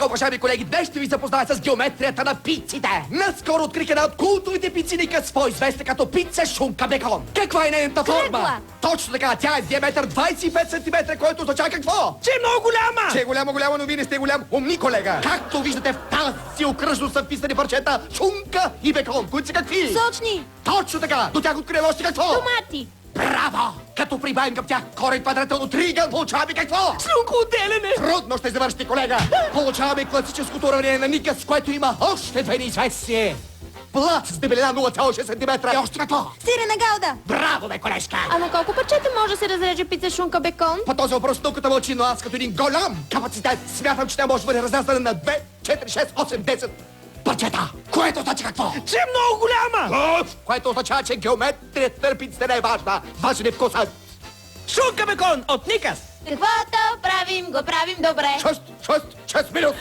уважаеми колеги, днес ще ви запозная с геометрията на пиците. Наскоро открих една от култовите пицини късво, известна като пица шунка бекон. Каква е нейната форма? Кръгла. Точно така, тя е с диаметър 25 см, което означава какво? Че е много голяма! Че е голяма, но вие не сте голям умни, колега. Както виждате, в тази окръжно са вписани парчета шунка и бекон, които са какви? Сочни. Точно така, до тях откриваме още какво? Томати. Браво! Като прибавим към тях корен квадрателно тригъл, получаваме какво? Слюнкоотделяне! Трудно ще завършите, колега. Получаваме класическото уравнение на Никас, което има още две неизвестни. Плът с дебелина 0,6 см. И още какво? Сирена галда. Браво, бе, колежка! А на колко парчета може да се разреже пица шунка бекон? По този въпрос науката мълчи, но аз като един голям капацитет смятам, че тя може да бъде разнесена на 2, 4, 6, 8, 10 парчета. Което означава какво? Че е много голяма! Което означава, че геометрията на пицата не е важна. Важен е вкусът. Шунка бекон от Никас! Каквото правим, го правим добре. 6 минути.